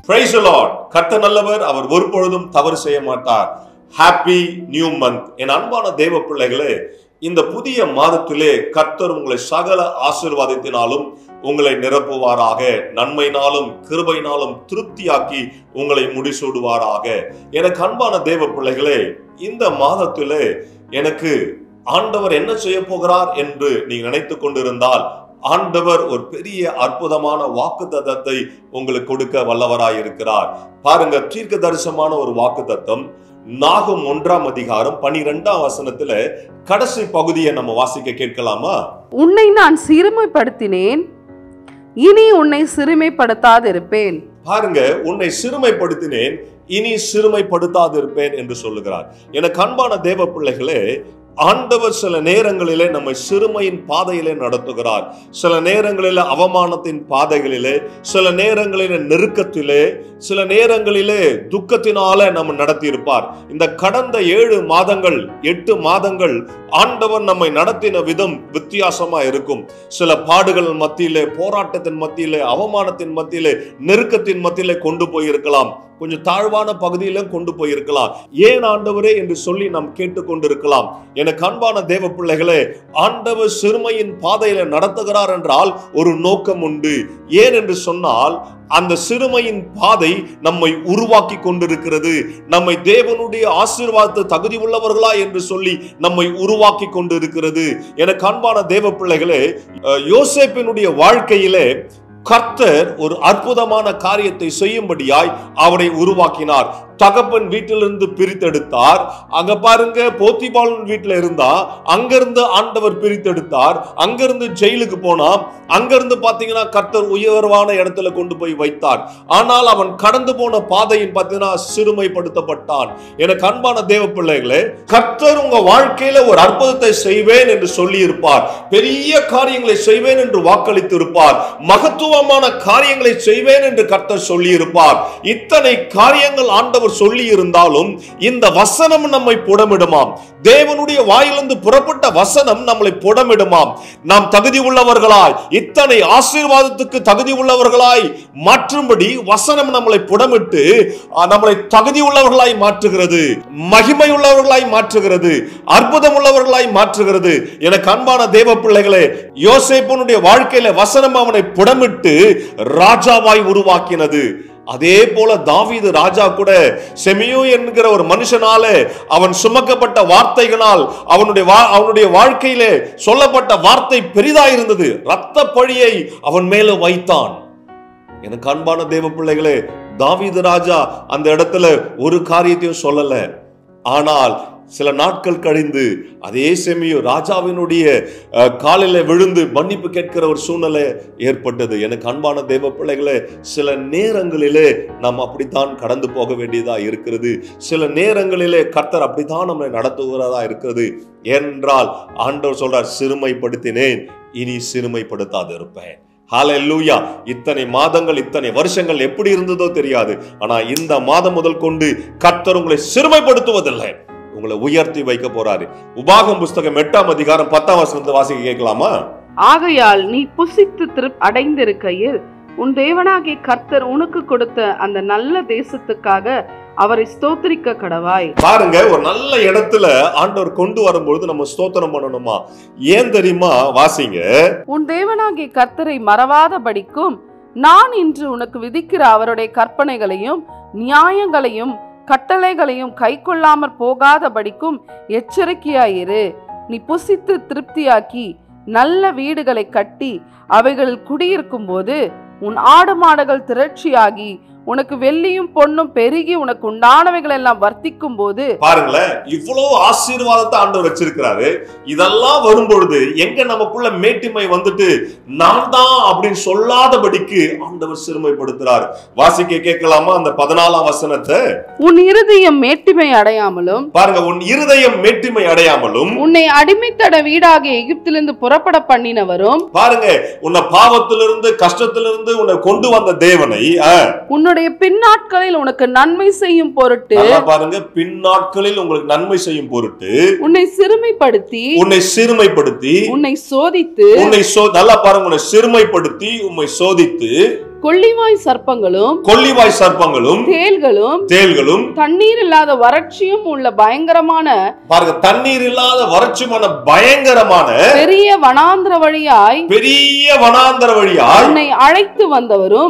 Praise the Lord. கர்த்தர் நல்லவர், அவர் ஒருபொழுதும் தவறு செய்ய மாட்டார். Happy new month. என் அன்பான தேவ பிள்ளைகளே, இந்த புதிய மாதத்திலே கர்த்தர் உங்களை சகல ஆசீர்வாதத்தினாலும் உங்களை நிரப்புவாராக, நன்மையினாலும் கிருபையினாலும் திருப்தியாக்கி உங்களை முடிசூடுவாராக. எனக்கு அன்பான தேவ பிள்ளைகளே, இந்த மாதத்திலே எனக்கு ஆண்டவர் என்ன செய்ய போகிறார் என்று நீங்க நினைத்து கொண்டிருந்தால், ஆண்டவர் ஒரு பெரிய அற்புதமான வாக்குத்தத்தத்தை உங்களுக்கு கொடுக்க வல்லவராயிருக்கிறார். பாருங்க, தீர்க்க தரிசனமான ஒரு வாக்குத்தத்தம். நாகும் 1ஆம் அதிகாரம் 12ஆம் வசனத்துல கடைசி பகுதியை நம்ம வாசிக்க கேட்கலாமா? உன்னை நான் சிறுமைப்படுத்தினேன், இனி உன்னை சிறுமைப்படுத்தாதிருப்பேன். பாருங்க, உன்னை சிறுமைப்படுத்தினேன், இனி சிறுமைப்படுத்தாதிருப்பேன் என்று சொல்லுகிறார். எனக்கு அன்பான தேவ பிள்ளைகளே, ஆண்டவர் சில நேரங்களிலே நம்மை சிறுமையின் பாதையிலே நடத்துகிறார். சில நேரங்களிலே அவமானத்தின் பாதைகளிலே, சில நேரங்களிலே நெருக்கத்திலே, சில நேரங்களிலே துக்கத்தினால நம்ம நடத்தியிருப்பார். இந்த கடந்த 7 மாதங்கள் 8 மாதங்கள் ஆண்டவர் நம்மை நடத்தின விதம் வித்தியாசமா இருக்கும். சில பாடுகள் மத்தியிலே, போராட்டத்தின் மத்தியிலே, அவமானத்தின் மத்தியிலே, நெருக்கத்தின் மத்தியிலே கொண்டு போயிருக்கலாம். கொஞ்சம் தாழ்வான பகுதியிலும் கொண்டு போயிருக்கலாம். ஏன் ஆண்டவரே என்று சொல்லி நாம் கேட்டுக்கொண்டிருக்கலாம். எனக்கு அன்பான தேவ பிள்ளைகளே, ஆண்டவர் சிறுமையின் பாதையில நடத்துகிறார் என்றால் ஒரு நோக்கம் உண்டு. ஏன் என்று சொன்னால், அந்த சிறுமையின் பாதை நம்மை உருவாக்கி கொண்டிருக்கிறது. நம்மை தேவனுடைய ஆசீர்வாதத்தை தகுதி உள்ளவர்களா என்று சொல்லி நம்மை உருவாக்கி கொண்டிருக்கிறது. எனக்கு அன்பான தேவ பிள்ளைகளே, யோசேப்பினுடைய வாழ்க்கையிலே கர்த்தர் ஒரு அற்புதமான காரியத்தை செய்யும்படியாய் அவரை உருவாக்கினார். தகப்பன் வீட்டிலிருந்து பிரித்தெடுத்தார். அங்க பாருங்க, போத்திபாலின் வீட்டில இருந்தா, அங்கிருந்து ஆண்டவர் பிரித்தெடுத்தார். அங்கிருந்து ஜெயிலுக்கு போனா, அங்கிருந்து பாத்தீங்கன்னா கர்த்தர் உயர்வான இடத்துல கொண்டு போய் வைத்தார். ஆனால் அவன் கடந்து போன பாதையின் பாத்தீங்கன்னா சிறுமைப்படுத்தப்பட்டான். எனக்கு அன்பான தேவ பிள்ளைகளே, கர்த்தர் உங்க வாழ்க்கையில ஒரு அற்புதத்தை செய்வேன் என்று சொல்லி இருப்பார். பெரிய காரியங்களை செய்வேன் என்று வாக்களித்து இருப்பார். மகத்துவமான காரியங்களை செய்வேன் என்று கர்த்தர் சொல்லி இருப்பார். இத்தனை காரியங்கள் ஆண்டவர் சொல்லி இருந்தாலும் இந்த வசனம் நம்மை புடமிடுமாம். தேவனுடைய வாயிலிருந்து புறப்பட்ட வசனம் நம்மளை புடமிடுமாம். நாம் தகுதி உள்ளவர்களாய், இத்தனை ஆசீர்வாதத்துக்கு தகுதி உள்ளவர்களாய் மாற்றும்படி வசனம் நம்மளை புடமிட்டு நம்மளை தகுதி உள்ளவர்களாய் மாற்றுகிறது, மகிமை உள்ளவர்களாய் மாற்றுகிறது, அற்புதம் உள்ளவர்களாய் மாற்றுகிறது. எனக்கு அன்பான தேவ பிள்ளைகளே, யோசேப்பினுடைய வாழ்க்கையில வசனம் அவனை புடமிட்டு ராஜாவாய் உருவாக்கினது. அதே போல தாவீது ராஜா கூட செமியோ என்கிற ஒரு மனுஷனால அவன் சுமக்கப்பட்ட வார்த்தைகளால் அவனுடைய வாழ்க்கையிலே சொல்லப்பட்ட வார்த்தை பெரிதாயிருந்தது. இரத்த பழியை அவன் மேல வைத்தான். எனக்கு அன்பான தேவ பிள்ளைகளே, தாவீது ராஜா அந்த இடத்துல ஒரு காரியத்தையும் சொல்லல. ஆனால் சில நாட்கள் கழிந்து அதே செமியோ ராஜாவினுடைய காலில விழுந்து மன்னிப்பு கேட்கிற ஒரு சூழ்நிலை ஏற்பட்டது. எனக்கு அன்பான தேவ பிள்ளைகளே, சில நேரங்களிலே நாம் அப்படித்தான் கடந்து போக வேண்டியதா இருக்கிறது. சில நேரங்களிலே கர்த்தர் அப்படித்தான் நம்மை நடத்துகிறதா இருக்கிறது. ஏனென்றால் ஆண்டவர் சொல்றார், சிறுமைப்படுத்தினேன், இனி சிறுமைப்படுத்தாது இருப்பேன். ஹல்லேலூயா. இத்தனை மாதங்கள், இத்தனை வருஷங்கள் எப்படி இருந்ததோ தெரியாது. ஆனா இந்த மாதம் முதல் கொண்டு கர்த்தர் உங்களை சிறுமைப்படுத்துவதில்லை, உங்களை உயர்த்தி வைக்க போறாரு. உபாகம் புஸ்தகம் 8ஆம் அதிகாரம் 10ஆம் வசனத்தை வாசிக்க கேட்கலாமா? ஆகையால் நீ புசித்து அடைந்திருக்கையில் உன் தேவனாகிய கர்த்தர் உனக்கு கொடுத்த அந்த நல்ல தேசத்துக்காக அவரை ஸ்தோத்திரிக்க கடவாய். பாருங்க, ஒரு நல்ல இடத்துல ஆண்டவர் கொண்டு வரும்பொழுது நம்ம ஸ்தோத்திரம் பண்ணணுமா? ஏன் தெரியுமா? வாசிங்க. உன் தேவனாகிய கர்த்தரை மறவாதபடிக்கும் நான் இன்று உனக்கு விதிக்கிற அவருடைய கற்பனைகளையும் நியாயங்களையும் கட்டளைகளையும் கை கொள்ளாமற் போகாதபடிக்கும் எச்சரிக்கையாயிரு. நீ புசித்து திருப்தியாக்கி நல்ல வீடுகளை கட்டி அவைகளில் குடியிருக்கும் போது உன் ஆடு மாடுகள் திரட்சியாகி உனக்கு வெள்ளியும் பொன்னும் பெருகி உனக்கு உண்டானவைகள் எல்லாம் வர்த்திக்கும் போது. பாருங்களேன், இவ்வளவு ஆசீர்வாதத்தை ஆண்டவர் வச்சிருக்கிறாரு. இதெல்லாம் வரும்பொழுது எங்க நமக்குள்ள மேட்டிமை வந்துட்டு நான் தான் அப்படின்னு சொல்லாதபடிக்கு ஆண்டவர் சிறுமைப்படுத்துறாரு. வாசிக்க கேட்கலாமா அந்த 14ஆம் வசனத்தை? உன் இருதயம் மேட்டிமை அடையாமலும், பாருங்க, உன் இருதயம் மேட்டிமை அடையாமலும் உன்னை அடிமைத்தட வீடாகிய எகிப்திலிருந்து புறப்பட பண்ணினவரும், பாருங்க, உன்னை பாவத்திலிருந்து கஷ்டத்திலிருந்து உன்னை கொண்டு வந்த தேவனை, உன்னுடைய உன்னுடைய பின்னாட்களில் உனக்கு நன்மை செய்யும் பொருட்டு, நல்லா பாருங்க, பின்னாட்களில் உங்களுக்கு நன்மை செய்யும் பொருட்டு உன்னை சிறுமைப்படுத்தி உன்னை சோதித்து, நல்லா பாருங்க, உன்னை சிறுமைப்படுத்தி உம்மை சோதித்து கொள்ளிவாய் சர்ப்பங்களும் தேள்களும் தண்ணீர் இல்லாத வறட்சியும் உள்ள பயங்கரமான, பாருங்க, தண்ணீர் இல்லாத வறட்சியான பயங்கரமான பெரிய வனாந்திர வழியாய்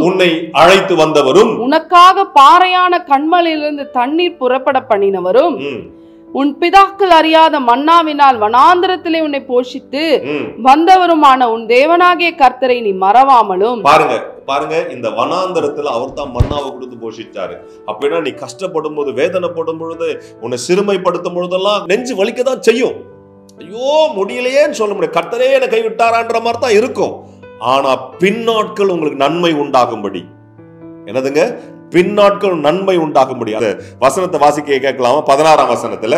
உன்னை அழைத்து வந்தவரும் உனக்காக பாறையான கண்மலையிலிருந்து தண்ணீர் புறப்பட பண்ணினவரும் உன் பிதாக்கள் அறியாத மன்னாவினால் வனாந்திரத்திலே உன்னை போஷித்து வந்தவருமான உன் தேவனாகிய கர்த்தரை நீ மறவாமலும். பாருங்க, இந்த வனாந்தரத்துல அவர் தான் மன்னாவை கொடுத்து போஷிச்சாரு. அப்படின்னா நீ கஷ்டப்படும் போது, வேதனைப்படும் பொழுது, உன்னை சிறுமைப்படுத்தும் பொழுதெல்லாம் நெஞ்சு வலிக்கதான் செய்யும். ஐயோ முடியலையேன்னு சொல்ல முடியும், கர்த்தரே என்னை கைவிட்டாரான்ற மாதிரி தான் இருக்கும். ஆனா பின்னாட்கள் உங்களுக்கு நன்மை உண்டாகும்படி, என்னதுங்க, பின்னாட்கள் நன்மை உண்டாக முடியாது. வசனத்தை வாசிக்க கேட்கலாமா? 16ஆம் வசனத்துல,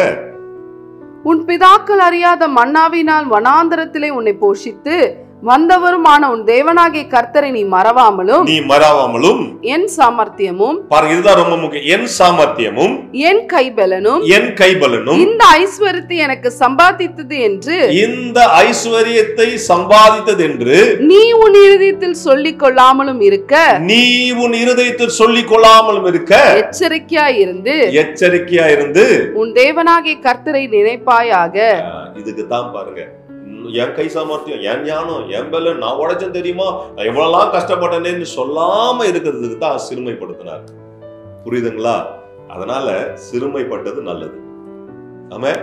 உன் பிதாக்கள் அறியாத மன்னாவினால் வனாந்தரத்திலே உன்னை போஷித்து வந்தவருமான உன் தேவனாகிய கர்த்தரை நீ மறவாமலும் என் சாமர்த்தியமும், பாருங்க, இதுதான் ரொம்ப முக்கியம், என் சாமர்த்தியமும் என் கைபலனும் இந்த ஐஸ்வர்யத்தை எனக்கு சம்பாதித்தது என்று நீ உன் இருதயத்தில் சொல்லிக் கொள்ளாமலும் இருக்க எச்சரிக்கையா இருந்து உன் தேவனாகிய கர்த்தரை நினைப்பாயாக. இதுக்கு தான் பாருங்க, என் கை சாமர்த்தியம், என் ஞானம், என் பலன், நான் உடைச்சேன் தெரியுமா, நான் எவ்வளவு கஷ்டப்பட்டேன்னு சொல்லாம இருக்கிறதுக்கு தான் சிறுமைப்படுத்தினார். புரியுதுங்களா? அதனால சிறுமைப்பட்டது நல்லது. ஆமா,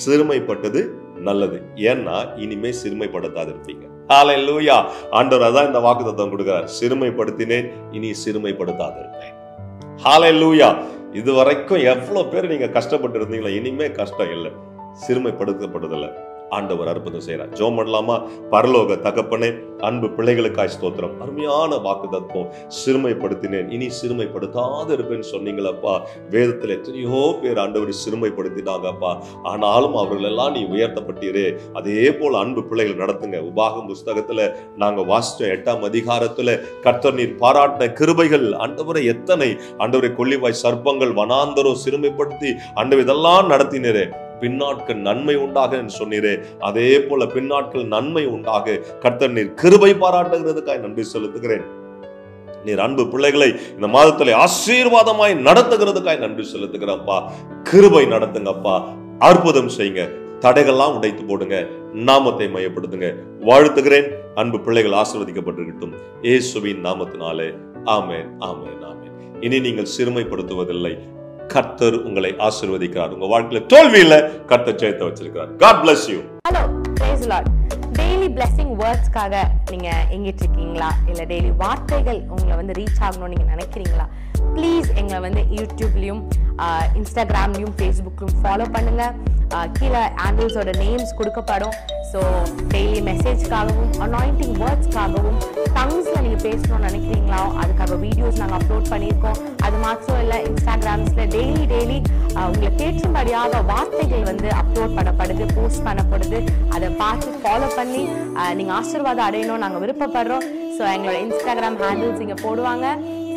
சிறுமைப்பட்டது நல்லது. ஏன்னா இனிமே சிறுமைப்படுத்தாது இருப்பீங்க. ஹல்லேலூயா. ஆண்டவர் அதான் இந்த வாக்குத்தத்தம் கொடுக்கிறார், சிறுமைப்படுத்தினேன், இனி சிறுமைப்படுத்தாது இருப்பேன். ஹல்லேலூயா. இது வரைக்கும் எவ்வளவு பேர் நீங்க கஷ்டப்பட்டு இருந்தீங்களா, இனிமே கஷ்டம் இல்லை, சிறுமைப்படுத்தப்படுதில்லை. ஆண்டவர் அற்புதம் செய்யறார். ஜெபம் பண்ணலாமா? பரலோக தகப்பனே, அன்பு பிள்ளைகளுக்காய் ஸ்தோத்திரம். அருமையான வாக்குத்தத்தம், சிறுமைப்படுத்தினேன், இனி சிறுமைப்படுத்தாது இருப்பேன்னு சொன்னீங்களப்பா. வேதத்தில் எத்தனையோ பேர் ஆண்டவரை சிறுமைப்படுத்தினாங்கப்பா. ஆனாலும் அவர்கள் எல்லாம் நீ உயர்த்தப்பட்டீரே. அதே போல அன்பு பிள்ளைகள் நடத்துங்க. உபாகம் புஸ்தகத்துல நாங்க வாசிச்சோம், 8ஆம் அதிகாரத்துல கர்த்தர் நீர் பாராட்டின கிருபைகள் ஆண்டவரை எத்தனை. ஆண்டவரை கொள்ளிவாய் சர்ப்பங்கள், வனாந்தரம் சிறுமைப்படுத்தி ஆண்டவர் இதெல்லாம் நடத்தினரே. பின்னாட்கள் நன்மை உண்டாக என்று சொன்னீரே, அதே போல பின்னாட்கள் நன்மை உண்டாக கர்த்தர் நீர் கிருபை பாராட்டுகிறதுக்காய் நன்றி செலுத்துகிறேன். நீர் அன்பு பிள்ளைகளை இந்த மாதத்திலே ஆசீர்வாதமாய் நடத்துகிறதுக்காய் நன்றி செலுத்துகிறப்பா. கிருபை நடத்துங்கப்பா, அற்புதம் செய்யுங்க, தடைகள்லாம் உடைத்து போடுங்க, நாமத்தை மையப்படுத்துங்க. வாழ்த்துகிறேன். அன்பு பிள்ளைகள் ஆசீர்வதிக்கப்பட்டிருக்கட்டும் இயேசுவின் நாமத்தினாலே. ஆமென், ஆமென், ஆமென். இனி நீங்கள் சிறுமைப்படுத்துவதில்லை. கர்த்தர் உங்களை ஆசீர்வதிக்கிறார். உங்க வாழ்க்கையில தோல்வி இல்ல, கர்த்தர் ஜெயத்தை வச்சிருக்கிறார். God bless you. Hello, praise the Lord. Daily blessing wordsக்காக நீங்க எங்கிட்டு இருக்கீங்களா? இல்ல டெய்லி வார்த்தைகள் உங்களை ரீச் ஆகணும்னு நீங்க நினைக்கிறீங்களா? ப்ளீஸ் எங்களை யூடியூப்லயும் இன்ஸ்டாகிராம்லயும் ஃபேஸ்புக்லயும் ஃபாலோ பண்ணுங்க. கீழே ஹேண்டில்ஸோட நேம்ஸ் கொடுக்கப்படும். ஸோ டெய்லி மெசேஜ்க்காகவும் அனாயிண்டிங் வேர்ட்ஸ்க்காகவும் டங்ஸில் நீங்கள் பேசணும்னு நினைக்கிறீங்களா? அதுக்காக வீடியோஸ் நாங்கள் அப்லோட் பண்ணியிருக்கோம். அது மாத்திரம் இல்லை, இன்ஸ்டாகிராம்ஸில் டெய்லி உங்களை கேட்கும்படியாக வார்த்தைகள் அப்லோட் பண்ணப்படுது, போஸ்ட் பண்ணப்படுது. அதை பார்த்து ஃபாலோ பண்ணி நீங்கள் ஆசீர்வாதம் அடையணும் நாங்கள் விருப்பப்படுறோம். ஸோ எங்களோட இன்ஸ்டாகிராம் ஹேண்டில்ஸ் இங்கே போடுவாங்க,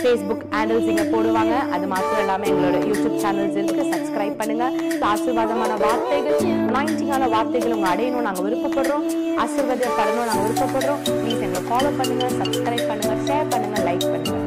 ஃபேஸ்புக் ஹேண்டில்ஸ் இங்கே போடுவாங்க. அது மாத்திரம் இல்லாமல் எங்களோட யூடியூப் சேனல்ஸ் இருக்குது, சப்ஸ்கிரைப் பண்ணுங்கள். ஆசீர்வாதமான வார்த்தைகள், அனாயிண்டிங்கான வார்த்தைகள் உங்கள் அடையணும் நாங்கள் விருப்பப்படுறோம். ஆசீர்வாதப்படணும் நாங்கள் விருப்பப்படுறோம். ப்ளீஸ் எங்களை ஃபாலோ பண்ணுங்கள், சப்ஸ்கிரைப் பண்ணுங்கள், ஷேர் பண்ணுங்கள், லைக் பண்ணுங்கள்.